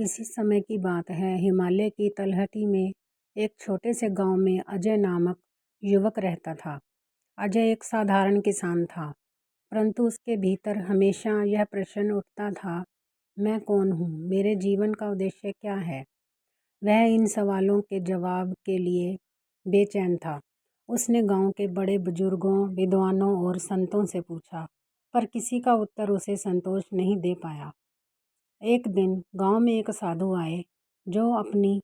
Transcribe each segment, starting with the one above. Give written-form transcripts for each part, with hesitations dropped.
किसी समय की बात है, हिमालय की तलहटी में एक छोटे से गांव में अजय नामक युवक रहता था। अजय एक साधारण किसान था, परंतु उसके भीतर हमेशा यह प्रश्न उठता था, मैं कौन हूँ, मेरे जीवन का उद्देश्य क्या है। वह इन सवालों के जवाब के लिए बेचैन था। उसने गांव के बड़े बुजुर्गों, विद्वानों और संतों से पूछा, पर किसी का उत्तर उसे संतोष नहीं दे पाया। एक दिन गांव में एक साधु आए जो अपनी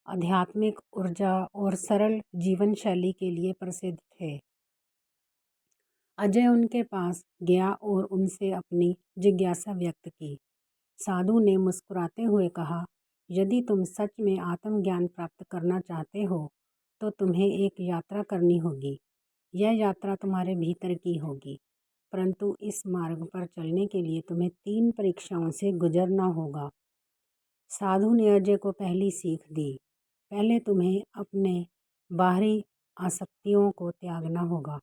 आध्यात्मिक ऊर्जा और सरल जीवन शैली के लिए प्रसिद्ध थे। अजय उनके पास गया और उनसे अपनी जिज्ञासा व्यक्त की। साधु ने मुस्कुराते हुए कहा, यदि तुम सच में आत्मज्ञान प्राप्त करना चाहते हो तो तुम्हें एक यात्रा करनी होगी। यह यात्रा तुम्हारे भीतर की होगी, परंतु इस मार्ग पर चलने के लिए तुम्हें 3 परीक्षाओं से गुजरना होगा। साधु ने अजय को पहली सीख दी। पहले तुम्हें अपने बाहरी आसक्तियों को त्यागना होगा।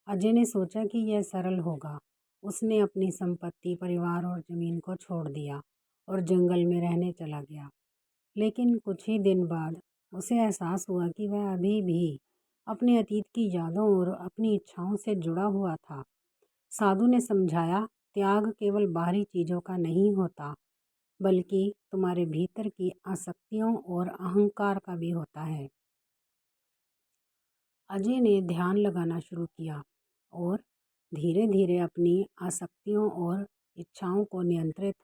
अजय ने सोचा कि यह सरल होगा। उसने अपनी संपत्ति, परिवार और जमीन को छोड़ दिया और जंगल में रहने चला गया। लेकिन कुछ ही दिन बाद उसे एहसास हुआ कि वह अभी भी अपने अतीत की यादों और अपनी इच्छाओं से जुड़ा हुआ था। साधु ने समझाया, त्याग केवल बाहरी चीज़ों का नहीं होता, बल्कि तुम्हारे भीतर की आसक्तियों और अहंकार का भी होता है। अजय ने ध्यान लगाना शुरू किया और धीरे धीरे अपनी आसक्तियों और इच्छाओं को नियंत्रित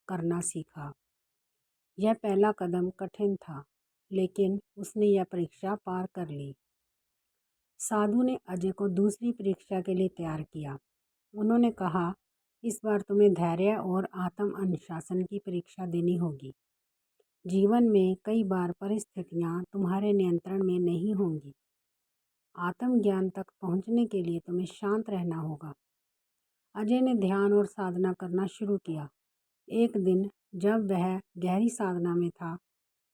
करना सीखा। यह पहला कदम कठिन था, लेकिन उसने यह परीक्षा पार कर ली। साधु ने अजय को दूसरी परीक्षा के लिए तैयार किया। उन्होंने कहा, इस बार तुम्हें धैर्य और आत्म अनुशासन की परीक्षा देनी होगी। जीवन में कई बार परिस्थितियां तुम्हारे नियंत्रण में नहीं होंगी। आत्मज्ञान तक पहुंचने के लिए तुम्हें शांत रहना होगा। अजय ने ध्यान और साधना करना शुरू किया। एक दिन जब वह गहरी साधना में था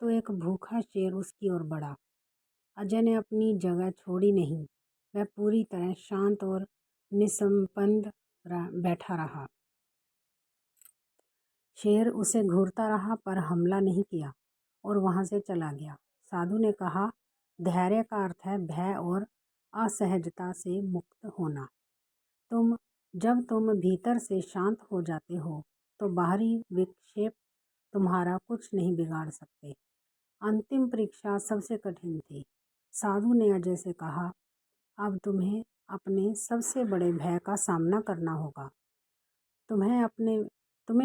तो एक भूखा शेर उसकी ओर बढ़ा। अजय ने अपनी जगह छोड़ी नहीं। वह पूरी तरह शांत और निसंपन्न बैठा रहा। शेर उसे घूरता रहा पर हमला नहीं किया और वहां से चला गया। साधु ने कहा, धैर्य का अर्थ है भय और असहजता से मुक्त होना। जब तुम भीतर से शांत हो जाते हो तो बाहरी विक्षेप तुम्हारा कुछ नहीं बिगाड़ सकते। अंतिम परीक्षा सबसे कठिन थी। साधु ने अजय से कहा, अब तुम्हें अपने सबसे बड़े भय का सामना करना होगा। तुम्हें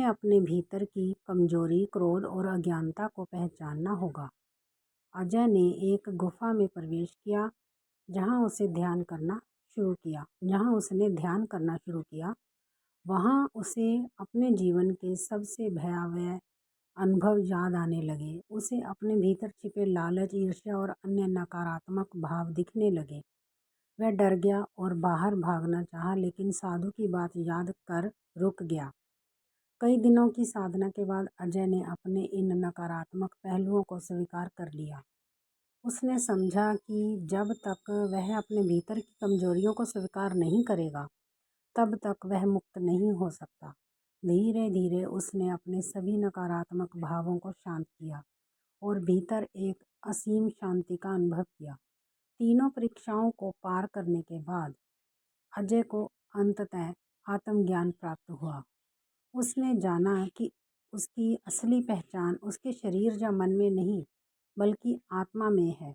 अपने भीतर की कमजोरी, क्रोध और अज्ञानता को पहचानना होगा। अजय ने एक गुफा में प्रवेश किया। जहां उसने ध्यान करना शुरू किया, वहां उसे अपने जीवन के सबसे भयावह अनुभव याद आने लगे। उसे अपने भीतर छिपे लालच, ईर्ष्या और अन्य नकारात्मक भाव दिखने लगे। वह डर गया और बाहर भागना चाहा, लेकिन साधु की बात याद कर रुक गया। कई दिनों की साधना के बाद अजय ने अपने इन नकारात्मक पहलुओं को स्वीकार कर लिया। उसने समझा कि जब तक वह अपने भीतर की कमजोरियों को स्वीकार नहीं करेगा, तब तक वह मुक्त नहीं हो सकता। धीरे धीरे उसने अपने सभी नकारात्मक भावों को शांत किया और भीतर एक असीम शांति का अनुभव किया। तीनों परीक्षाओं को पार करने के बाद अजय को अंततः आत्मज्ञान प्राप्त हुआ। उसने जाना कि उसकी असली पहचान उसके शरीर या मन में नहीं, बल्कि आत्मा में है।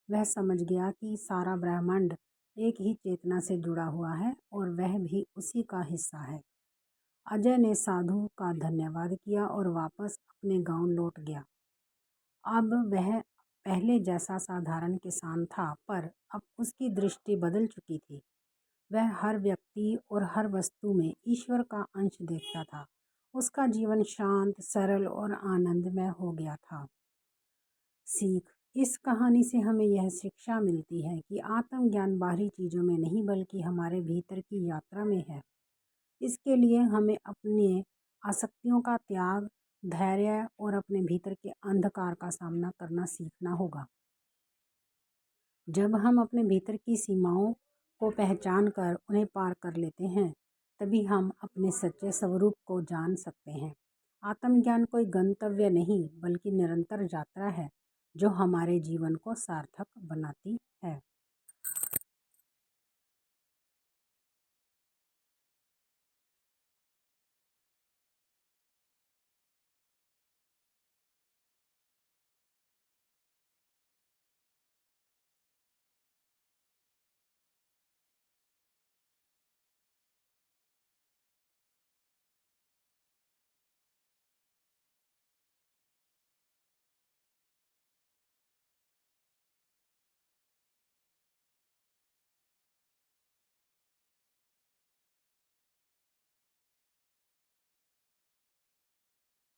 वह समझ गया कि सारा ब्रह्मांड एक ही चेतना से जुड़ा हुआ है और वह भी उसी का हिस्सा है। अजय ने साधु का धन्यवाद किया और वापस अपने गांव लौट गया। अब वह पहले जैसा साधारण किसान था, पर अब उसकी दृष्टि बदल चुकी थी। वह हर व्यक्ति और हर वस्तु में ईश्वर का अंश देखता था। उसका जीवन शांत, सरल और आनंदमय हो गया था। सीख: इस कहानी से हमें यह शिक्षा मिलती है कि आत्मज्ञान बाहरी चीज़ों में नहीं, बल्कि हमारे भीतर की यात्रा में है। इसके लिए हमें अपने आसक्तियों का त्याग, धैर्य और अपने भीतर के अंधकार का सामना करना सीखना होगा। जब हम अपने भीतर की सीमाओं को पहचान कर उन्हें पार कर लेते हैं, तभी हम अपने सच्चे स्वरूप को जान सकते हैं। आत्मज्ञान कोई गंतव्य नहीं बल्कि निरंतर यात्रा है जो हमारे जीवन को सार्थक बनाती है।